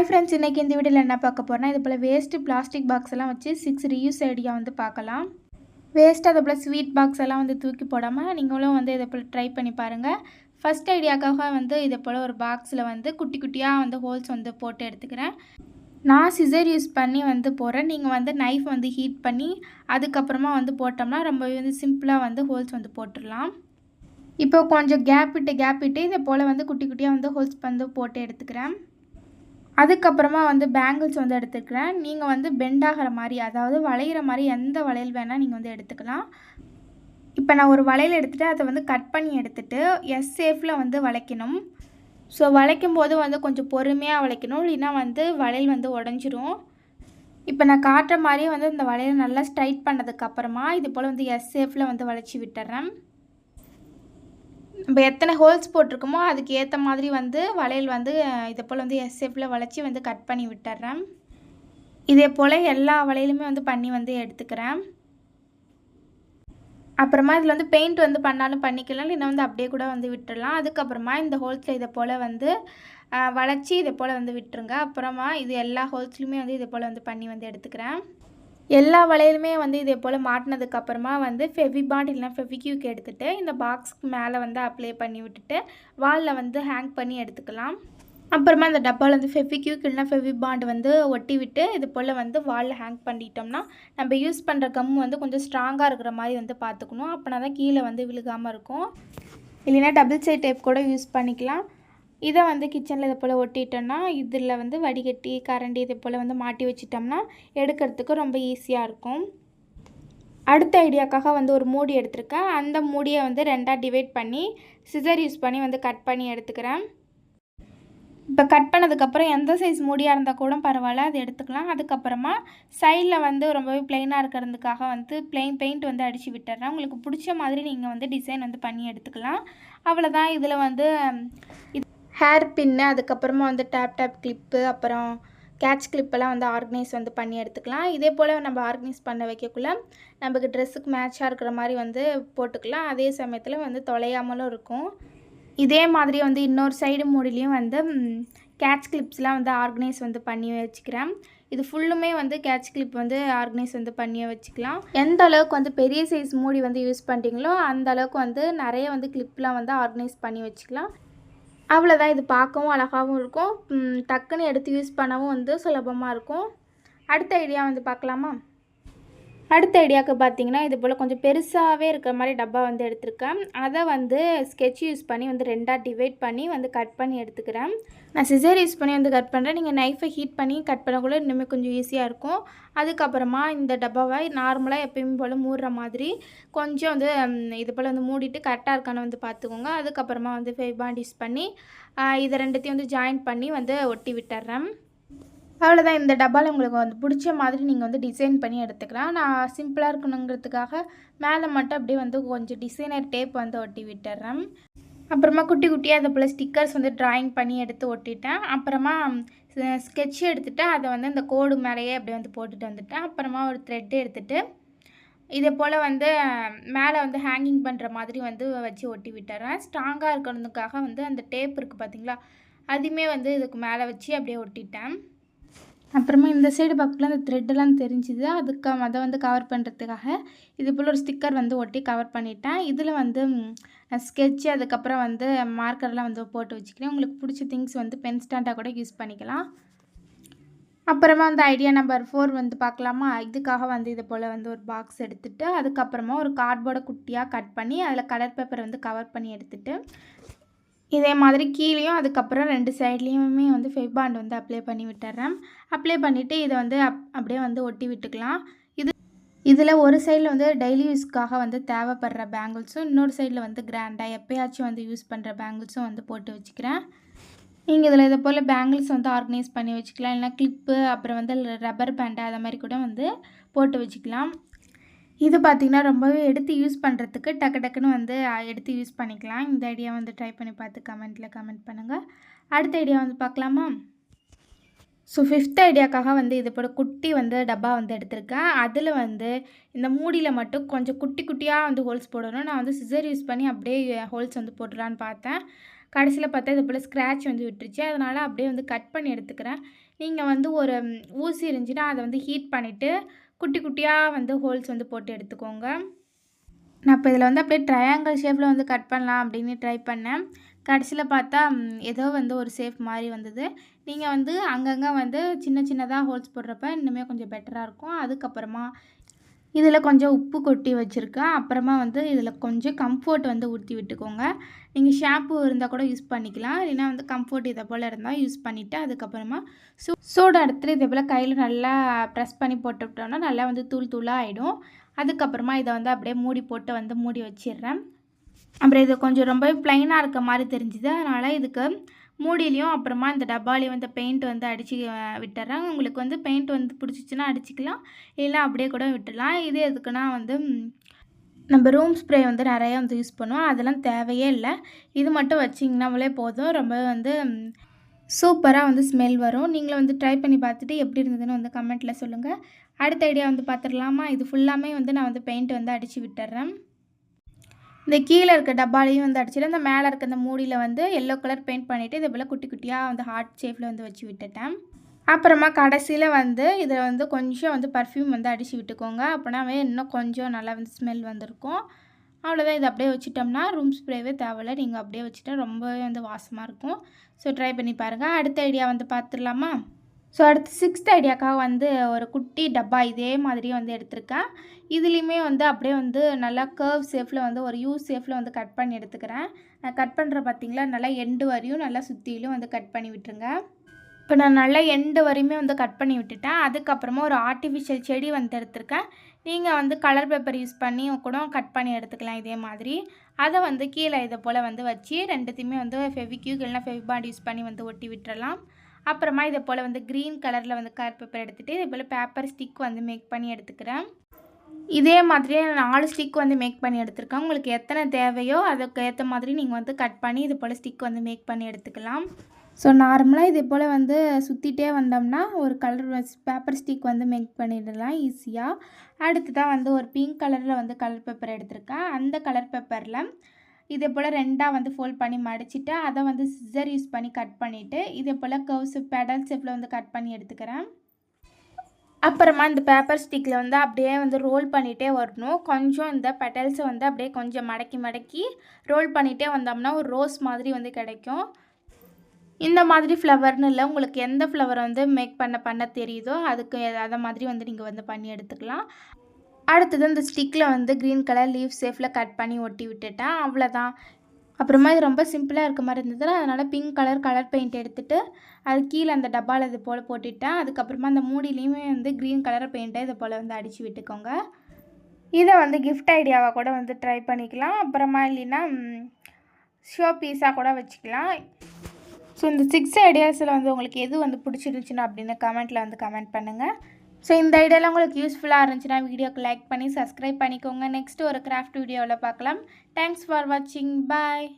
Hi friends, இன்றைக்கி இந்த வீடியோவில் என்ன பார்க்க போகிறோன்னா, இது போல் வேஸ்ட்டு பிளாஸ்டிக் பாக்ஸ் எல்லாம் வச்சு 6 ரீயூஸ் ஐடியா வந்து பார்க்கலாம். வேஸ்ட்டு அது போல் ஸ்வீட் பாக்ஸ் எல்லாம் வந்து தூக்கி போடாமல் நீங்களும் வந்து இதை போல் ட்ரை பண்ணி பாருங்கள். ஃபஸ்ட் ஐடியாக்காக வந்து இதை போல் ஒரு பாக்ஸில் வந்து குட்டி குட்டியாக வந்து ஹோல்ஸ் வந்து போட்டு எடுத்துக்கிறேன். நான் சிசர் யூஸ் பண்ணி வந்து போடுறேன். நீங்கள் வந்து நைஃப் வந்து ஹீட் பண்ணி அதுக்கப்புறமா வந்து போட்டோம்னா ரொம்பவே வந்து சிம்பிளாக வந்து ஹோல்ஸ் வந்து போட்டுடலாம். இப்போ கொஞ்சம் கேப் விட்டு இதை போல் வந்து குட்டி குட்டியாக வந்து ஹோல்ஸ் வந்து போட்டு எடுத்துக்கிறேன். அதுக்கப்புறமா வந்து பேங்கிள்ஸ் வந்து எடுத்துக்கிறேன். நீங்கள் வந்து பெண்ட் ஆகிற மாதிரி, அதாவது வளையிற மாதிரி எந்த வளையல் வேணால் நீங்கள் வந்து எடுத்துக்கலாம். இப்போ நான் ஒரு வளையல் எடுத்துகிட்டு அதை வந்து கட் பண்ணி எடுத்துகிட்டு எஸ் ஷேப்பில் வந்து வளைக்கணும். ஸோ வளைக்கும் போது வந்து கொஞ்சம் பொறுமையாக வளைக்கணும், இல்லைன்னா வந்து வளையல் வந்து உடஞ்சிரும். இப்போ நான் காட்டுற மாதிரியே வந்து இந்த வளையலை நல்லா ஸ்ட்ரைட் பண்ணதுக்கப்புறமா இது போல் வந்து எஸ் ஷேப்பில் வந்து வளைச்சி விட்டுறேன். நம்ம எத்தனை ஹோல்ஸ் போட்டிருக்கோமோ அதுக்கு ஏற்ற மாதிரி வந்து வளையல் வந்து இதை போல் வந்து எஸ் ஷேப்பில் வளைச்சி வந்து கட் பண்ணி விட்டுறேன். இதே போல் எல்லா வளையலுமே வந்து பண்ணி வந்து எடுத்துக்கிறேன். அப்புறமா இதில் வந்து பெயிண்ட் வந்து பண்ணாலும் பண்ணிக்கலாம், இல்லைன்னா வந்து அப்படியே கூட வந்து விட்டுடலாம். அதுக்கப்புறமா இந்த ஹோல்ஸில் இதை போல் வந்து வளைச்சி இதை போல் வந்து விட்டுருங்க. அப்புறமா இது எல்லா ஹோல்ஸ்லையுமே வந்து இதை போல் வந்து பண்ணி வந்து எடுத்துக்கிறேன். எல்லா வளையலுமே வந்து இதே போல் மாட்டினதுக்கப்புறமா வந்து ஃபெவிபாண்ட் இல்லைனா ஃபெவிக்யூக் எடுத்துகிட்டு இந்த பாக்ஸ்க்கு மேலே வந்து அப்ளை பண்ணி விட்டுட்டு வாலில் வந்து ஹேங் பண்ணி எடுத்துக்கலாம். அப்புறமா இந்த டப்பாவில் வந்து ஃபெவிக்யூக் இல்லைனா ஃபெவிபாண்ட் வந்து ஒட்டி விட்டு இது போல் வந்து வாலில் ஹேங் பண்ணிட்டோம்னா நம்ம யூஸ் பண்ணுற கம் வந்து கொஞ்சம் ஸ்ட்ராங்காக இருக்கிற மாதிரி வந்து பார்த்துக்கணும். அப்படின்னா தான் கீழே வந்து விழுகாமல் இருக்கும். இல்லைனா டபுள் சைட் டேப் கூட யூஸ் பண்ணிக்கலாம். இதை வந்து கிச்சனில் இதை போல் ஒட்டிட்டோம்னா இதில் வந்து வடிகட்டி கரண்டி இதை போல் வந்து மாட்டி வச்சிட்டோம்னா எடுக்கிறதுக்கு ரொம்ப ஈஸியாக இருக்கும். அடுத்த ஐடியாக்காக வந்து ஒரு மூடி எடுத்திருக்கேன். அந்த மூடியை வந்து ரெண்டாக டிவைட் பண்ணி சிசர் யூஸ் பண்ணி வந்து கட் பண்ணி எடுத்துக்கிறேன். இப்போ கட் பண்ணதுக்கப்புறம் எந்த சைஸ் மூடியாக இருந்தால் கூட பரவாயில்ல, அது எடுத்துக்கலாம். அதுக்கப்புறமா சைடில் வந்து ரொம்பவே ப்ளைனாக இருக்கிறதுக்காக வந்து பெயிண்ட் வந்து அடித்து விட்டுறேன். உங்களுக்கு பிடிச்ச மாதிரி நீங்கள் வந்து டிசைன் வந்து பண்ணி எடுத்துக்கலாம். அவ்வளோதான். இதில் வந்து ஹேர் பின்னு, அதுக்கப்புறமா வந்து டேப் கிளிப்பு, அப்புறம் கேட்ச் கிளிப்பெல்லாம் வந்து ஆர்கனைஸ் வந்து பண்ணி எடுத்துக்கலாம். இதே போல் நம்ம ஆர்கனைஸ் பண்ண வைக்கக்குள்ள நமக்கு ட்ரெஸ்ஸுக்கு மேட்சாக இருக்கிற மாதிரி வந்து போட்டுக்கலாம். அதே சமயத்தில் வந்து தொலையாமலும் இருக்கும். இதே மாதிரி வந்து இன்னொரு சைடு மூடிலையும் வந்து கேட்ச் கிளிப்ஸ்லாம் வந்து ஆர்கனைஸ் வந்து பண்ணி வச்சுக்கிறேன். இது ஃபுல்லுமே வந்து கேட்ச் கிளிப் வந்து ஆர்கனைஸ் வந்து பண்ணி வச்சுக்கலாம். எந்த அளவுக்கு வந்து பெரிய சைஸ் மூடி வந்து யூஸ் பண்ணுறீங்களோ அந்த அளவுக்கு வந்து நிறைய வந்து கிளிப்லாம் வந்து ஆர்கனைஸ் பண்ணி வச்சுக்கலாம். அவ்வளோதான். இது பார்க்கவும் அழகாகவும் இருக்கும், டக்குன்னு எடுத்து யூஸ் பண்ணவும் வந்து சுலபமாக இருக்கும். அடுத்த ஐடியா வந்து பார்க்கலாமா? அடுத்த ஐடியாவுக்கு பார்த்தீங்கன்னா இது போல் கொஞ்சம் பெருசாகவே இருக்கிற மாதிரி டப்பா வந்து எடுத்திருக்கேன். அதை வந்து ஸ்கெட்ச் யூஸ் பண்ணி வந்து ரெண்டாக டிவைட் பண்ணி வந்து கட் பண்ணி எடுத்துக்கிறேன். நான் சிசர் யூஸ் பண்ணி வந்து கட் பண்ணுறேன். நீங்கள் நைஃபை ஹீட் பண்ணி கட் பண்ணக்குள்ள இன்னுமே கொஞ்சம் ஈஸியாக இருக்கும். அதுக்கப்புறமா இந்த டப்பாவை நார்மலாக எப்பயும் போல் மூடுற மாதிரி கொஞ்சம் வந்து இது போல் வந்து மூடிட்டு கரெக்டாக இருக்கான்னு வந்து பார்த்துக்கோங்க. அதுக்கப்புறமா வந்து ஃபெவிபாண்ட் யூஸ் பண்ணி இதை ரெண்டுத்தையும் வந்து ஜாயின் பண்ணி வந்து ஒட்டி விட்டுறேன். அவ்வளோதான். இந்த டப்பாவில் உங்களுக்கு வந்து பிடிச்ச மாதிரி நீங்கள் வந்து டிசைன் பண்ணி எடுத்துக்கலாம். நான் சிம்பிளாக இருக்கணுங்கிறதுக்காக மேலே மட்டும் அப்படியே வந்து கொஞ்சம் டிசைனர் டேப் வந்து ஒட்டி விட்டுறேன். அப்புறமா குட்டி குட்டியாக அதை போல் ஸ்டிக்கர்ஸ் வந்து ட்ராயிங் பண்ணி எடுத்து ஒட்டிட்டேன். அப்புறமா ஸ்கெட்ச் எடுத்துகிட்டு அதை வந்து இந்த கோடு மேலேயே அப்படியே வந்து போட்டுட்டு வந்துட்டேன். அப்புறமா ஒரு த்ரெட் எடுத்துகிட்டு இதே போல் வந்து மேலே வந்து ஹேங்கிங் பண்ணுற மாதிரி வந்து வச்சு ஒட்டி விட்டுறேன். ஸ்ட்ராங்காக இருக்கிறதுக்காக வந்து அந்த டேப் இருக்குது பார்த்தீங்களா, அதுவுமே வந்து இதுக்கு மேலே வச்சு அப்படியே ஒட்டிட்டேன். அப்புறமா இந்த சைடு பக்கத்தில் அந்த த்ரெட்டெல்லாம் தெரிஞ்சுது, அதை வந்து கவர் பண்ணுறதுக்காக இது போல் ஒரு ஸ்டிக்கர் வந்து ஒட்டி கவர் பண்ணிட்டேன். இதில் வந்து ஸ்கெட்சு, அதுக்கப்புறம் வந்து மார்க்கர்லாம் வந்து போட்டு வச்சுக்கிறேன். உங்களுக்கு பிடிச்ச திங்ஸ் வந்து பென் ஸ்டாண்டாக கூட யூஸ் பண்ணிக்கலாம். அப்புறமா வந்து ஐடியா நம்பர் 4 வந்து பார்க்கலாமா? இதுக்காக வந்து இது போல் வந்து ஒரு பாக்ஸ் எடுத்துகிட்டு அதுக்கப்புறமா ஒரு கார்ட்போர்டை குட்டியாக கட் பண்ணி அதில் கலர் பேப்பரை வந்து கவர் பண்ணி எடுத்துகிட்டு இதே மாதிரி கீழேயும் அதுக்கப்புறம் 2 சைட்லேயுமே வந்து ஃபெவிபாண்ட் வந்து அப்ளை பண்ணி விட்டுறேன். அப்ளை பண்ணிவிட்டு இதை வந்து அப்படியே வந்து ஒட்டி விட்டுக்கலாம். இதில் ஒரு சைடில் வந்து டெய்லி யூஸ்க்காக வந்து தேவைப்படுற பேங்கிள்ஸும், இன்னொரு சைடில் வந்து கிராண்டாக எப்போயாச்சும் வந்து யூஸ் பண்ணுற பேங்கிள்ஸும் வந்து போட்டு வச்சுக்கிறேன். நீங்கள் இதில் இதை போல் பேங்கிள்ஸ் வந்து ஆர்கனைஸ் பண்ணி வச்சுக்கலாம். இல்லைனா கிளிப்பு, அப்புறம் வந்து ரப்பர் பேண்டு அதை மாதிரி கூட வந்து போட்டு வச்சுக்கலாம். இது பார்த்திங்கன்னா ரொம்பவே எடுத்து யூஸ் பண்ணுறதுக்கு டக்குன்னு வந்து எடுத்து யூஸ் பண்ணிக்கலாம். இந்த ஐடியா வந்து ட்ரை பண்ணி பார்த்து கமெண்ட் பண்ணுங்கள். அடுத்த ஐடியா வந்து பார்க்கலாமா? ஸோ 5த் ஐடியாக்காக வந்து இது போல குட்டி வந்து டப்பா வந்து எடுத்திருக்கேன். அதில வந்து இந்த மூடியில மட்டும் கொஞ்சம் குட்டி குட்டியா வந்து ஹோல்ஸ் போடணும். நான் வந்து சிசர் யூஸ் பண்ணி அப்படியே ஹோல்ஸ் வந்து போட்டுடலான்னு பார்த்தேன். கடைசியில பார்த்தா இது போல ஸ்க்ராட்ச் வந்து விட்டுருச்சு. அதனால அப்படியே வந்து கட் பண்ணி எடுத்துக்கிறேன். நீங்க வந்து ஒரு ஊசி இருந்துச்சுன்னா, அத வந்து ஹீட் பண்ணிட்டு, குட்டி குட்டியா வந்து ஹோல்ஸ் வந்து போட்டு எடுத்துக்கோங்க. நான் இப்போ இதில வந்து அப்படியே ட்ரையாங்கிள் ஷேப்ல வந்து கட் பண்ணலாம் அப்படின்னு ட்ரை பண்ணேன். கடைசியில பார்த்தா ஏதோ வந்து ஒரு ஷேப் மாரி வந்தது. நீங்க வந்து அங்கங்க வந்து சின்ன சின்னதா ஹோல்ஸ் போடுறப்ப இன்னுமே கொஞ்சம் பெட்டரா இருக்கும். அதுக்கப்புறமா இதில கொஞ்சம் உப்பு கொட்டி வச்சுருக்கேன். அப்புறமா வந்து இதில கொஞ்சம் கம்ஃபோர்ட் வந்து ஊத்தி விட்டுக்கோங்க. நீங்க ஷாம்பு இருந்தா கூட யூஸ் பண்ணிக்கலாம். இல்லைனா வந்து கம்ஃபோர்ட் இத போல இருந்தா யூஸ் பண்ணிட்டு, அதுக்கப்புறமா சூடு இடத்துல இதே போல கையில நல்லா ப்ரெஸ் பண்ணி போட்டுவிட்டோம்னா, நல்லா வந்து தூள் தூளா ஆயிடும். அதுக்கப்புறமா இத வந்து அப்படியே மூடி போட்டு வந்து மூடி வச்சிடுறேன். அப்புறம் இது கொஞ்சம் ரொம்பவே ப்ளைனா இருக்க மாரி தெரிஞ்சுது. அதனால இதுக்கு மூடியிலயும், அப்புறமா இந்த டப்பாலையும் வந்து பெயிண்ட் வந்து அடிச்சு விட்டுர்றேன். உங்களுக்கு வந்து பெயிண்ட் வந்து பிடிச்சிச்சுன்னா அடிச்சுக்கலாம். இல்ல அப்படியே கூட விட்டுடலாம். இது எதுக்குன்னா வந்து நம்ம ரூம் ஸ்ப்ரே வந்து நெறைய வந்து யூஸ் பண்ணுவோம். அதெல்லாம் தேவையே இல்ல. இது மட்டும் வச்சிங்கனாலே போதும். ரொம்பவே வந்து சூப்பரா வந்து ஸ்மெல் வரும். நீங்களும் வந்து ட்ரை பண்ணி பார்த்துட்டு எப்படி இருந்ததுன்னு வந்து கமெண்ட்ல சொல்லுங்க. அடுத்த ஐடியா வந்து பார்த்துடலாமா? இது ஃபுல்லாமே வந்து நான் வந்து பெயிண்ட் வந்து அடிச்சு விட்டுர்றேன். இந்த கீழ இருக்க டப்பாலையும் வந்து அடிச்சுட்டு, அந்த மேல இருக்க அந்த மூடியில வந்து எல்லோ கலர் பெயிண்ட் பண்ணிட்டு, இதே போல குட்டி குட்டியா வந்து ஹார்ட் ஷேப்ல வந்து வச்சு விட்டுட்டேன். அப்புறமா கடைசியில வந்து இதில வந்து கொஞ்சம் வந்து பர்ஃப்யூம் வந்து அடிச்சு விட்டுக்கோங்க. அப்போனாவே இன்னும் கொஞ்சம் நல்லா வந்து ஸ்மெல் வந்திருக்கும். அவ்வளோதான். இத அப்படியே வச்சுட்டோம்னா, ரூம் ஸ்ப்ரேவே தேவையில்ல. நீங்க அப்படியே வச்சுட்டா ரொம்பவே வந்து வாசமா இருக்கும். ஸோ ட்ரை பண்ணி பாருங்க. அடுத்த ஐடியா வந்து பார்த்துடலாமா? ஸோ அடுத்து 6த் ஐடியாக்காக வந்து ஒரு குட்டி டப்பா இதே மாதிரியே வந்து எடுத்திருக்கேன். இதுலேயுமே வந்து அப்படியே வந்து நல்லா கர்வ் ஷேப்ல வந்து ஒரு யூ ஷேப்ல வந்து கட் பண்ணி எடுத்துக்கிறேன். நான் கட் பண்ணுறேன் பார்த்தீங்களா, நல்லா எண்டு வரையும் நல்லா சுத்திலும் வந்து கட் பண்ணி விட்டுருங்க. இப்போ நான் நல்லா எண்டு வரையுமே வந்து கட் பண்ணி விட்டுட்டேன். அதுக்கப்புறமா ஒரு ஆர்ட்டிஃபிஷியல் செடி வந்து எடுத்திருக்கேன். நீங்கள் வந்து கலர் பேப்பர் யூஸ் பண்ணி கூட கட் பண்ணி எடுத்துக்கலாம் இதே மாதிரி. அதை வந்து கீழே இதை போல் வந்து வச்சு ரெண்டுத்தையுமே வந்து ஃபெவிக்யூக் இல்லைனா ஃபெவிபாண்ட் யூஸ் பண்ணி வந்து ஒட்டி விட்டுறலாம். அப்புறமா இதை போல் வந்து க்ரீன் கலரில் வந்து கலர் பேப்பர் எடுத்துகிட்டு இதே போல் பேப்பர் ஸ்டிக் வந்து மேக் பண்ணி எடுத்துக்கிறேன். இதே மாதிரியே 4 ஸ்டிக் வந்து மேக் பண்ணி எடுத்துருக்கேன். உங்களுக்கு எத்தனை தேவையோ அதுக்கு ஏற்ற மாதிரி நீங்கள் வந்து கட் பண்ணி இது போல் ஸ்டிக் வந்து மேக் பண்ணி எடுத்துக்கலாம். ஸோ நார்மலாக இதே போல் வந்து சுற்றிட்டே வந்தோம்னா ஒரு கலர் பேப்பர் ஸ்டிக் வந்து மேக் பண்ணிடலாம் ஈஸியாக. அடுத்ததாக வந்து ஒரு பிங்க் கலரில் வந்து கலர் பேப்பர் எடுத்திருக்கேன். அந்த கலர் பேப்பரில் இதே போல் 2ஆக வந்து ஃபோல்ட் பண்ணி மடிச்சுட்டு அதை வந்து சிசர் யூஸ் பண்ணி கட் பண்ணிவிட்டு இதே போல் கர்வ்ஸ் பெடல் ஷேப்பில் வந்து கட் பண்ணி எடுத்துக்கிறேன். அப்புறமா இந்த பேப்பர் ஸ்டிக்கில் வந்து அப்படியே வந்து ரோல் பண்ணிகிட்டே வரணும். கொஞ்சம் இந்த பெட்டல்ஸை வந்து அப்படியே கொஞ்சம் மடக்கி மடக்கி ரோல் பண்ணிகிட்டே வந்தோம்னா ஒரு ரோஸ் மாதிரி வந்து கிடைக்கும். இந்த மாதிரி ஃப்ளவர்னு இல்லை, உங்களுக்கு எந்த ஃப்ளவர் வந்து மேக் பண்ண தெரியுதோ அதுக்கு அதை மாதிரி வந்து நீங்கள் வந்து பண்ணி எடுத்துக்கலாம். அடுத்தது இந்த ஸ்டிக்கில் வந்து க்ரீன் கலர் லீவ் ஷேப்பில் கட் பண்ணி ஒட்டி விட்டுட்டேன். அவ்வளோதான். அப்புறமா இது ரொம்ப சிம்பிளாக இருக்க மாதிரி இருந்தது. அதனால் பிங்க் கலர் பெயிண்ட் எடுத்துகிட்டு அது கீழே அந்த டப்பாவில் இது போல் போட்டுவிட்டேன். அதுக்கப்புறமா அந்த மூடிலையுமே வந்து க்ரீன் கலர் பெயிண்ட்டை இது போல் வந்து அடித்து விட்டுக்கோங்க. இதை வந்து கிஃப்ட் ஐடியாவாக கூட வந்து ட்ரை பண்ணிக்கலாம். அப்புறமா இல்லைன்னா ஷோ பீஸாக கூட வச்சுக்கலாம். ஸோ இந்த 6 ஐடியாஸில் வந்து உங்களுக்கு எது வந்து பிடிச்சிருந்துச்சுன்னா அப்படின்னு கமெண்ட்டில் வந்து கமெண்ட் பண்ணுங்கள். ஸோ இந்த ஐடியாலாம் உங்களுக்கு யூஸ்ஃபுல்லாக இருந்துச்சுன்னா வீடியோக்கு லைக் பண்ணி சப்ஸ்கிரைப் பண்ணிக்கோங்க. நெக்ஸ்ட்டு ஒரு கிராஃப்ட் வீடியோவில் பார்க்கலாம். தேங்க்ஸ் ஃபார் வாட்சிங். பாய்.